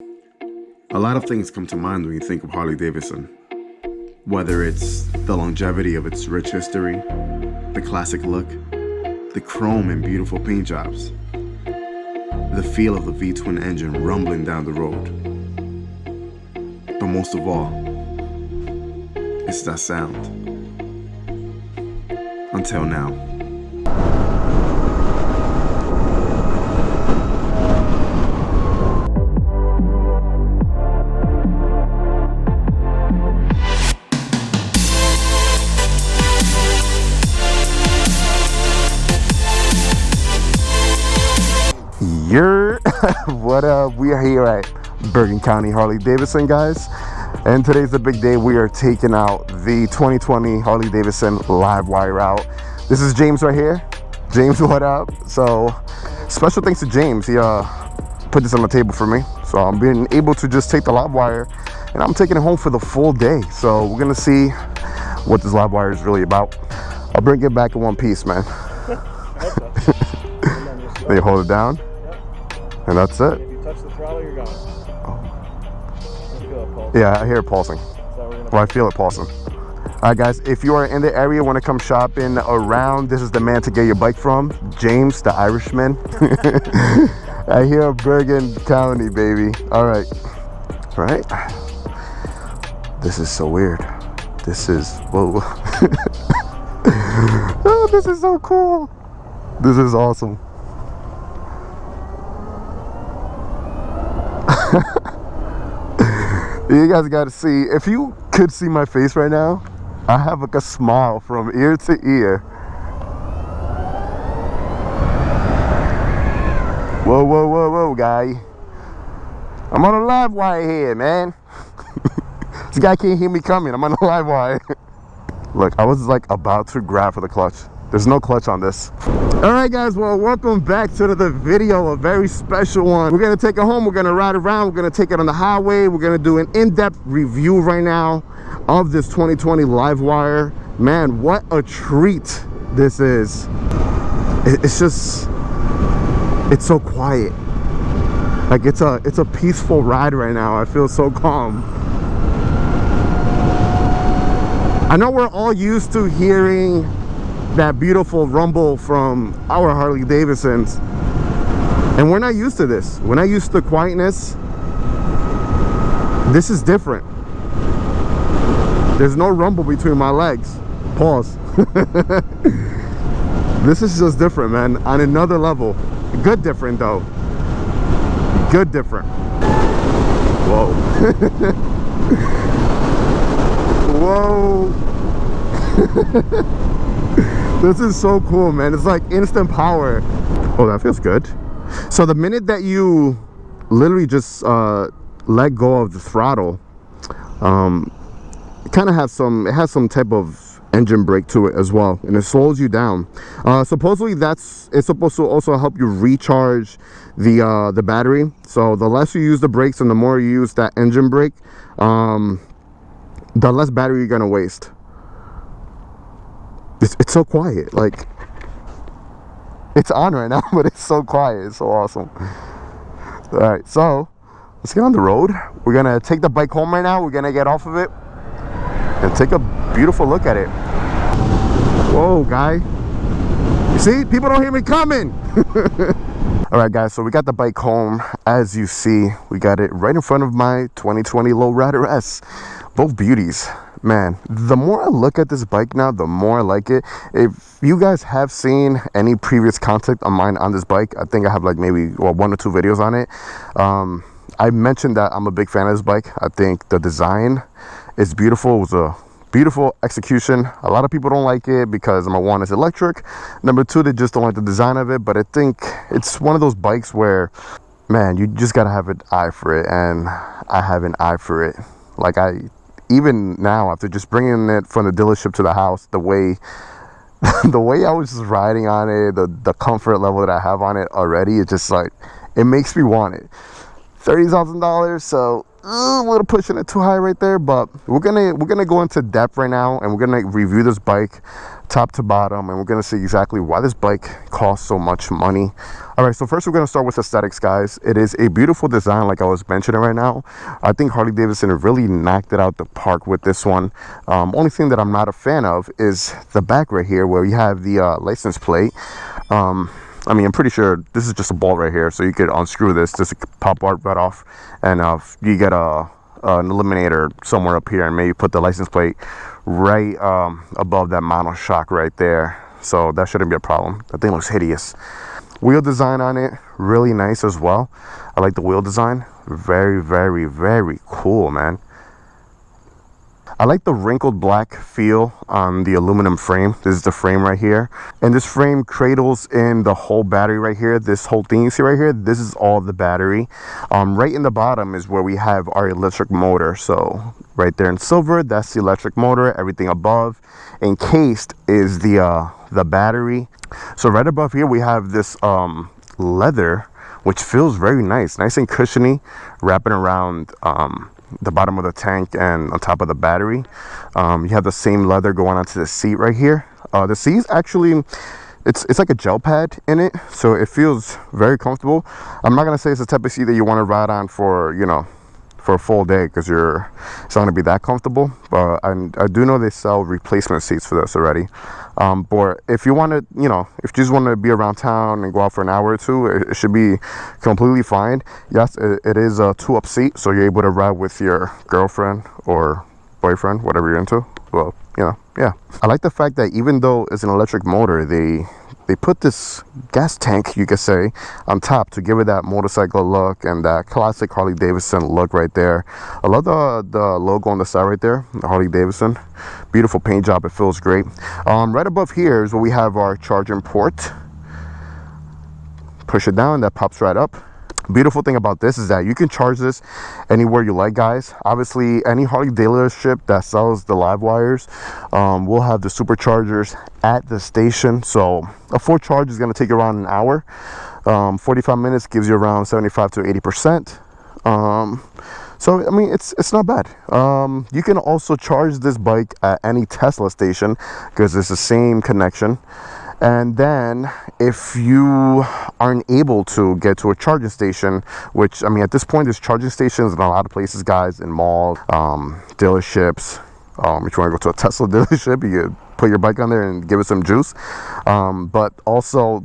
A lot of things come to mind when you think of Harley Davidson. Whether it's the longevity of its rich history, the classic look, the chrome and beautiful paint jobs, the feel of the V-twin engine rumbling down the road. But most of all, it's that sound. Until now. What up? We are here at Bergen County Harley Davidson, guys, and today's the big day. We are taking out the 2020 Harley Davidson LiveWire out. This is James right here. James, what up? So special thanks to James. He put this on the table for me, so I'm being able to just take the LiveWire and I'm taking it home for the full day. So we're gonna see what this LiveWire is really about. I'll bring it back in one piece, man. Then you hold it down. And that's it. If you touch the throttle, you're gone. Oh. I feel it pulsing. Yeah, I hear it pulsing. Well, I feel it pulsing. All right, guys, if you are in the area, want to come shopping around, this is the man to get your bike from, James, the Irishman. I hear Bergen County, baby. All right. All right. This is so weird. This is, whoa. Oh, this is so cool. This is awesome. You guys got to see, if you could see my face right now, I have like a smile from ear to ear. Whoa, whoa, whoa, whoa, guy. I'm on a live wire here, man. This guy can't hear me coming. I'm on a live wire. Look, I was like about to grab for the clutch. There's no clutch on this. All right, guys, well, welcome back to the video, a very special one. We're gonna take it home, we're gonna ride around, we're gonna take it on the highway, we're gonna do an in-depth review right now of this 2020 LiveWire. Man, what a treat this is. It's just, it's so quiet. Like it's a peaceful ride right now. I feel so calm. I know we're all used to hearing that beautiful rumble from our Harley Davidsons, and we're not used to this. We're not used to quietness. This is different. There's no rumble between my legs. Pause. This is just different, man, on another level. Good different though. Good different. Whoa. Whoa. This is so cool, man. It's like instant power. Oh, that feels good. So the minute that you literally just let go of the throttle, it kind of has some type of engine brake to it as well, and it slows you down. Supposedly it's supposed to also help you recharge the battery. So the less you use the brakes and the more you use that engine brake, the less battery you're gonna waste. It's so quiet. Like, it's on right now, but it's so quiet. It's so awesome. All right, so let's get on the road. We're gonna take the bike home right now. We're gonna get off of it and take a beautiful look at it. Whoa, guy. You see, people don't hear me coming. All right, guys, so we got the bike home. As you see, we got it right in front of my 2020 Lowrider S. Both beauties. Man, the more I look at this bike now, the more I like it. If you guys have seen any previous content of mine on this bike, I think I have like maybe 1 or 2 videos on it. I mentioned that I'm a big fan of this bike. I think the design is beautiful. It was a beautiful execution. A lot of people don't like it because number 1, it's electric. Number 2, they just don't like the design of it. But I think it's one of those bikes where, man, you just gotta have an eye for it, and I have an eye for it. Like, even now, after just bringing it from the dealership to the house, the way I was just riding on it, the comfort level that I have on it already, it's just like, it makes me want it. $30,000. So a little pushing it too high right there, but we're gonna go into depth right now, and we're gonna review this bike top to bottom, and we're gonna see exactly why this bike costs so much money. All right, so first we're gonna start with aesthetics, guys. It is a beautiful design, like I was mentioning right now. I think Harley Davidson really knocked it out the park with this one. Only thing that I'm not a fan of is the back right here, where you have the license plate. I mean, I'm pretty sure this is just a bolt right here, so you could unscrew this, just pop right off, and you get an eliminator somewhere up here, and maybe put the license plate right above that mono shock right there. So that shouldn't be a problem. That thing looks hideous. Wheel design on it, really nice as well. I like the wheel design. Very, very, very cool, man. I like the wrinkled black feel on the aluminum frame. This is the frame right here. And this frame cradles in the whole battery right here. This whole thing you see right here, this is all the battery. Right in the bottom is where we have our electric motor. So right there in silver, that's the electric motor. Everything above encased is the battery. So right above here, we have this leather, which feels very nice and cushiony, wrapping around the bottom of the tank and on top of the battery. You have the same leather going onto the seat right here. The seat is actually, it's like a gel pad in it, so it feels very comfortable. I'm not gonna say it's the type of seat that you want to ride on for, you know, for a full day, because it's not gonna be that comfortable. But I do know they sell replacement seats for this already. But if you want to, you know, if you just want to be around town and go out for an hour or two, it should be completely fine. Yes, it is a 2-up seat, so you're able to ride with your girlfriend or boyfriend, whatever you're into. Well, you know, yeah. I like the fact that even though it's an electric motor, they put this gas tank, you could say, on top to give it that motorcycle look and that classic Harley Davidson look right there. I love the logo on the side right there, the Harley Davidson. Beautiful paint job, it feels great. Right above here is where we have our charging port. Push it down, that pops right up. Beautiful thing about this is that you can charge this anywhere you like, guys. Obviously, any Harley dealership that sells the LiveWires will have the superchargers at the station. So a full charge is going to take around an hour. 45 minutes gives you around 75 to 80%. So I mean, it's not bad. You can also charge this bike at any Tesla station because it's the same connection. And then if you aren't able to get to a charging station, which, I mean, at this point, there's charging stations in a lot of places, guys, in malls, dealerships. If you want to go to a Tesla dealership, you can put your bike on there and give it some juice. But also,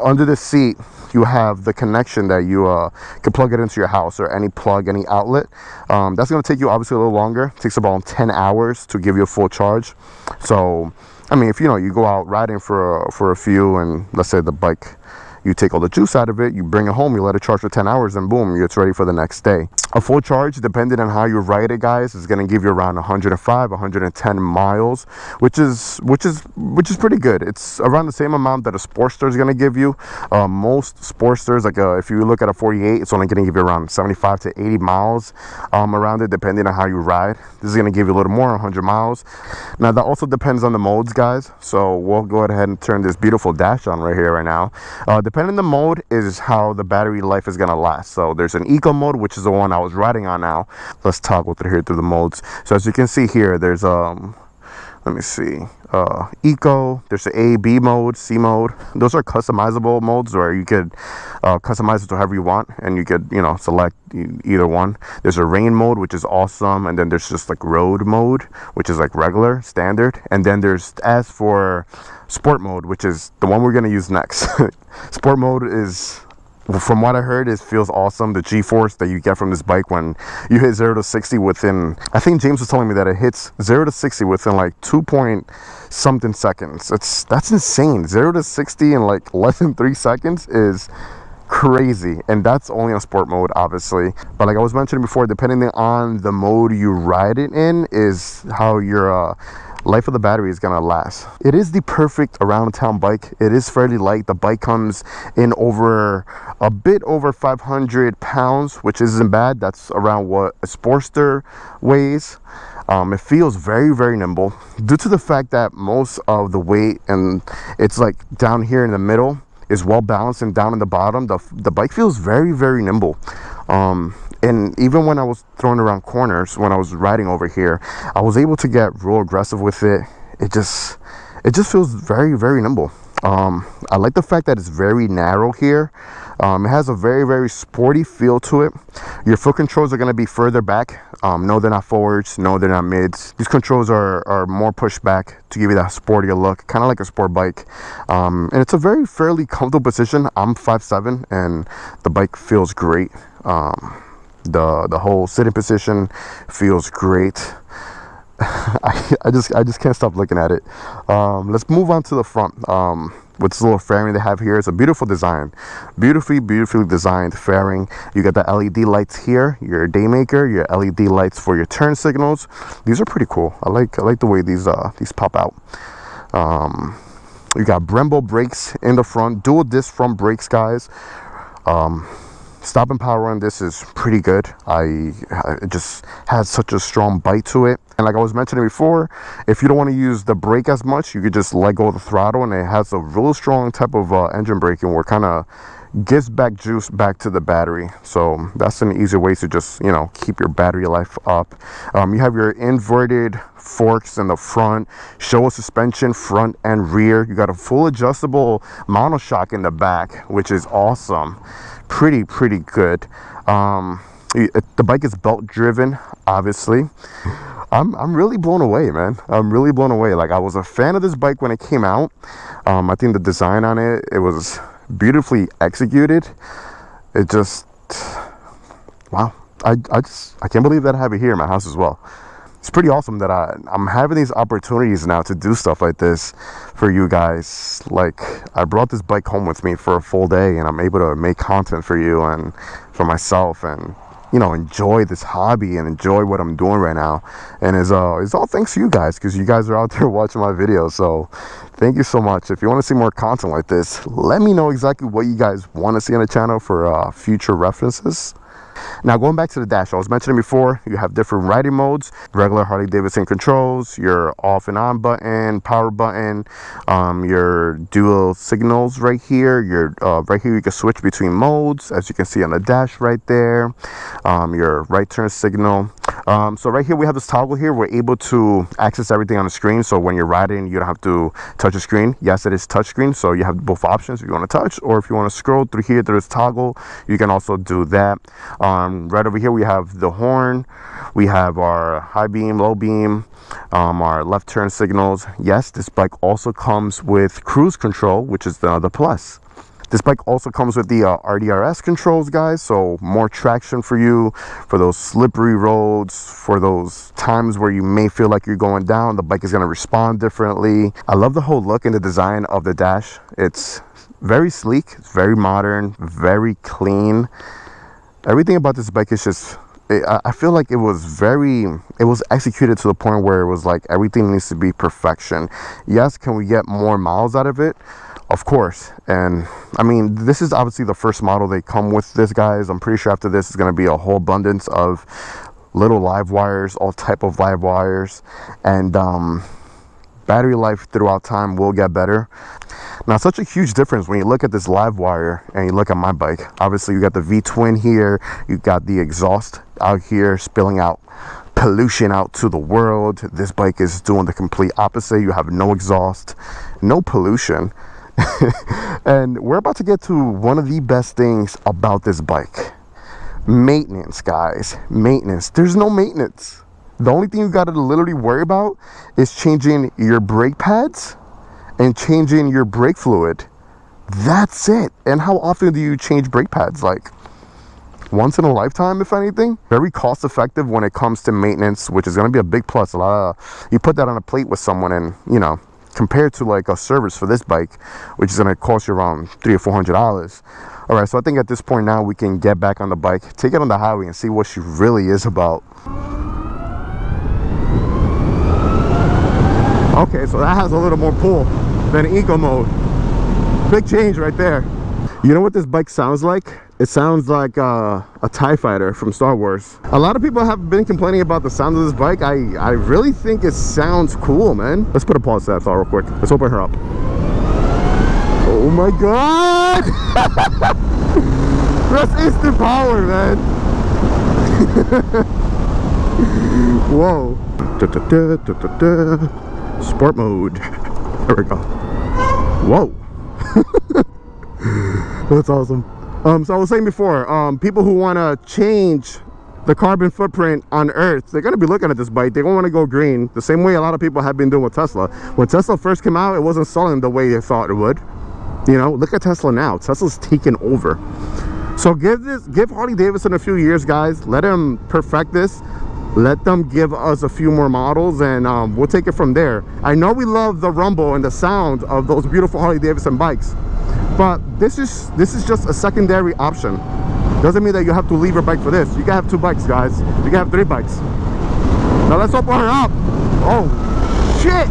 under the seat, you have the connection that you can plug it into your house, or any plug, any outlet. That's going to take you obviously a little longer. It takes about 10 hours to give you a full charge. So I mean, if you know, you go out riding for a few, and let's say the bike, you take all the juice out of it, you bring it home, you let it charge for 10 hours, and boom, it's ready for the next day. A full charge, depending on how you ride it, guys, is going to give you around 105, 110 miles, which is pretty good. It's around the same amount that a Sportster is going to give you. Most Sportsters, like if you look at a 48, it's only going to give you around 75 to 80 miles around it, depending on how you ride. This is going to give you a little more, 100 miles. Now, that also depends on the modes, guys. So we'll go ahead and turn this beautiful dash on right here right now. Depending on the mode is how the battery life is going to last. So there's an eco mode, which is the one I was riding on now. Let's toggle through here through the modes. So as you can see here, there's let me see, eco, there's the A, B mode, C mode. Those are customizable modes where you could customize it to however you want, and you could, you know, select either one. There's a rain mode, which is awesome, and then there's just like road mode, which is like regular, standard, and then there's, as for sport mode, which is the one we're going to use next. Sport mode is, from what I heard, it feels awesome. The G-force that you get from this bike when you hit 0 to 60 within, I think James was telling me that it hits 0 to 60 within like 2-point-something seconds. That's insane. 0 to 60 in like less than 3 seconds is crazy, and that's only on sport mode, obviously. But like I was mentioning before, depending on the mode you ride it in is how your life of the battery is gonna last. It is the perfect around town bike. It is fairly light. The bike comes in a bit over 500 pounds, which isn't bad. That's around what a Sportster weighs. It feels very, very nimble due to the fact that most of the weight, and it's like down here in the middle, is well balanced, and down in the bottom, the bike feels very, very nimble. And even when I was throwing around corners, when I was riding over here, I was able to get real aggressive with it. It just feels very, very nimble. I like the fact that it's very narrow here. It has a very, very sporty feel to it. Your foot controls are going to be further back. No, they're not forwards. No, they're not mids. These controls are more pushed back to give you that sportier look, kind of like a sport bike. And it's a very fairly comfortable position. I'm 5'7", and the bike feels great. The whole sitting position feels great. I just can't stop looking at it. Let's move on to the front. With this little fairing they have here, it's a beautiful design, beautifully designed fairing. You got the LED lights here, your day maker, your LED lights for your turn signals. These are pretty cool. I like the way these pop out. You got Brembo brakes in the front, dual disc front brakes, guys. Stopping power on this is pretty good. It just has such a strong bite to it. And like I was mentioning before, if you don't want to use the brake as much, you could just let go of the throttle, and it has a real strong type of engine braking where it kind of gives back juice back to the battery. So that's an easy way to just, you know, keep your battery life up. You have your inverted forks in the front, Showa suspension front and rear. You got a full adjustable monoshock in the back, which is awesome. Pretty good. The bike is belt driven, obviously. I'm really blown away, man. I'm really blown away. Like, I was a fan of this bike when it came out. I think the design on it was beautifully executed. It just, wow. I can't believe that I have it here in my house as well. It's pretty awesome that I'm having these opportunities now to do stuff like this for you guys. Like, I brought this bike home with me for a full day, and I'm able to make content for you and for myself, and, you know, enjoy this hobby and enjoy what I'm doing right now. And it's all thanks to you guys, because you guys are out there watching my videos. So thank you so much. If you want to see more content like this, let me know exactly what you guys want to see on the channel for future references. Now, going back to the dash, I was mentioning before, you have different riding modes, regular Harley Davidson controls, your off and on button, power button, your dual signals right here. Right here you can switch between modes, as you can see on the dash right there. Your right turn signal. So right here we have this toggle here. We're able to access everything on the screen. So when you're riding, you don't have to touch the screen. Yes, it is touch screen, so you have both options if you want to touch, or if you want to scroll through here, there's toggle. You can also do that. Right over here we have the horn, we have our high beam, low beam, our left turn signals. Yes, this bike also comes with cruise control, which is the plus. This bike also comes with the RDRS controls, guys, so more traction for you, for those slippery roads, for those times where you may feel like you're going down. The bike is going to respond differently. I love the whole look and the design of the dash. It's very sleek, it's very modern, very clean. Everything about this bike is just, I feel like it was executed to the point where it was like everything needs to be perfection. Yes, can we get more miles out of it? Of course. And I mean, this is obviously the first model they come with this, guys. I'm pretty sure after this is going to be a whole abundance of little live wires, all type of live wires, and battery life throughout time will get better. Now, such a huge difference when you look at this LiveWire and you look at my bike. Obviously, you got the V-twin here. You got the exhaust out here spilling out pollution out to the world. This bike is doing the complete opposite. You have no exhaust, no pollution. And we're about to get to one of the best things about this bike. Maintenance, guys. Maintenance. There's no maintenance. The only thing you got to literally worry about is changing your brake pads and changing your brake fluid. That's it. And how often do you change brake pads? Like once in a lifetime, if anything. Very cost effective when it comes to maintenance, which is going to be a big plus. You put that on a plate with someone, and, you know, compared to like a service for this bike, which is going to cost you around $300 or $400. All right, so I think at this point now we can get back on the bike, take it on the highway, and see what she really is about. Okay, so that has a little more pull than eco mode. Big change right there. You know what this bike sounds like? It sounds like a TIE fighter from Star Wars. A lot of people have been complaining about the sound of this bike. I really think it sounds cool, man. Let's put a pause to that thought real quick. Let's open her up. Oh my God! That's instant power, man. Whoa. Sport mode. There we go. Whoa. That's awesome. So I was saying before, people who want to change the carbon footprint on Earth, they're going to be looking at this bike. They don't want to go green the same way a lot of people have been doing with Tesla. When Tesla first came out, it wasn't selling the way they thought it would. You know, look at Tesla now. Tesla's taken over. So give Harley Davidson a few years, guys. Let them perfect this. Let them give us a few more models, and we'll take it from there. I know we love the rumble and the sound of those beautiful Harley Davidson bikes, but this is just a secondary option. Doesn't mean that you have to leave your bike for this. You can have 2 bikes, guys. You can have 3 bikes. Now let's open her up. Oh, shit.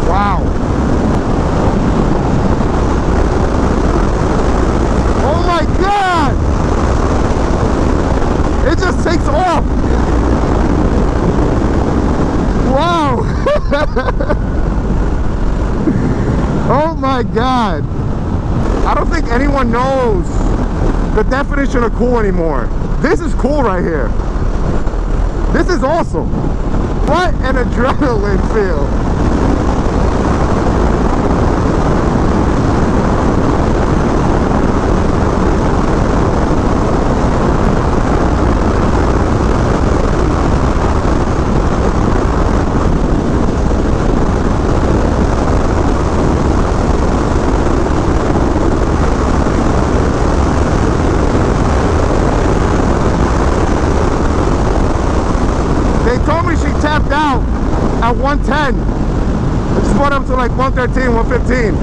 Wow. Oh my God. It just takes off. Wow. Oh my God. I don't think anyone knows the definition of cool anymore. This is cool right here. This is awesome. What an adrenaline feel. Tapped out at 110. I just went up to like 113, 115.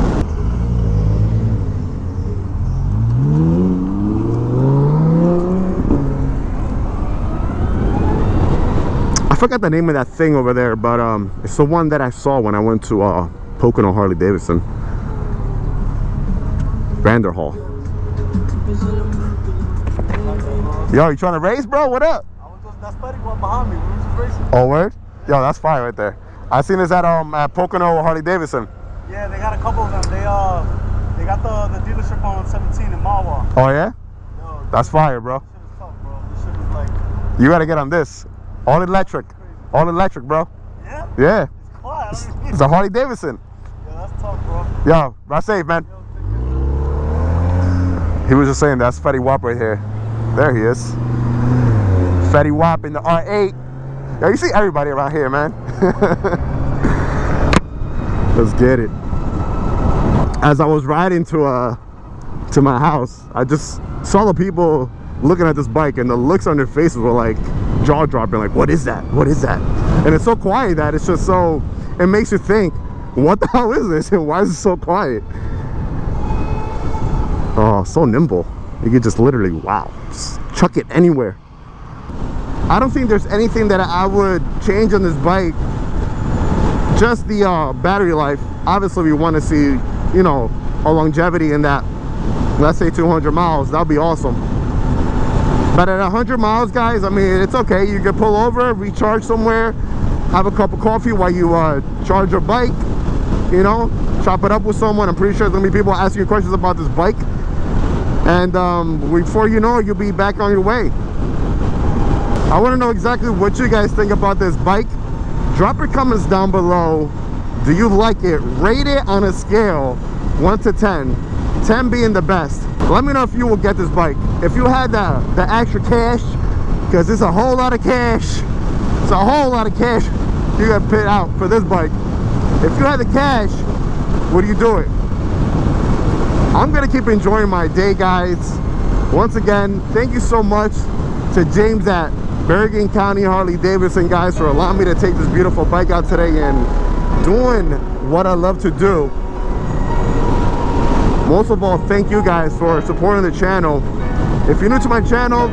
I forgot the name of that thing over there, but it's the one that I saw when I went to Pocono Harley Davidson. Vanderhall. Yo, you trying to race, bro? What up? That's Buddy one behind me. We were just racing. Oh, word? Yo, that's fire right there. I seen this at Pocono Harley Davidson. Yeah, they got a couple of them. They got the dealership on 17 in Mawa. Oh yeah? Yo, that's fire, bro. This shit is tough, bro. This shit is like... You gotta get on this. All electric. All electric, bro. Yeah? Yeah. It's quiet. It's a Harley Davidson. Yeah, that's tough, bro. Yo, ride safe, man. He was just saying that's Fetty Wap right here. There he is. Fetty Wap in the R8. Yo, you see everybody around here, man. Let's get it. As I was riding to my house, I just saw the people looking at this bike, and the looks on their faces were like jaw-dropping, like, what is that? What is that? And it's so quiet that it's just so, it makes you think, what the hell is this? And why is it so quiet? Oh, so nimble. You could just literally, wow, just chuck it anywhere. I don't think there's anything that I would change on this bike. Just the battery life. Obviously, we want to see, you know, a longevity in that, let's say 200 miles. That'd be awesome. But at 100 miles, guys, I mean, it's okay. You can pull over, recharge somewhere, have a cup of coffee while you charge your bike, you know, chop it up with someone. I'm pretty sure there's gonna be people asking you questions about this bike. And before you know it, you'll be back on your way. I want to know exactly what you guys think about this bike. Drop your comments down below. Do you like it? Rate it on a scale 1 to 10, 10 being the best. Let me know if you will get this bike. If you had the extra cash, because it's a whole lot of cash. It's a whole lot of cash you got to pay out for this bike. If you had the cash, would you do it? I'm gonna keep enjoying my day, guys. Once again, thank you so much to James at Bergen County Harley Davidson, guys, for allowing me to take this beautiful bike out today and doing what I love to do. Most of all, thank you guys for supporting the channel. If you're new to my channel,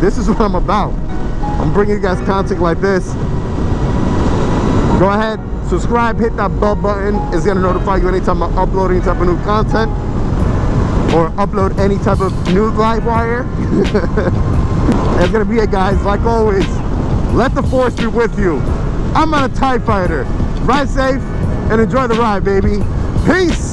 this is what I'm about. I'm bringing you guys content like this. Go ahead, subscribe, hit that bell button. It's gonna notify you anytime I upload any type of new content or upload any type of new LiveWire. That's gonna be it, guys. Like always, let the force be with you. I'm on a TIE Fighter. Ride safe and enjoy the ride, baby. Peace.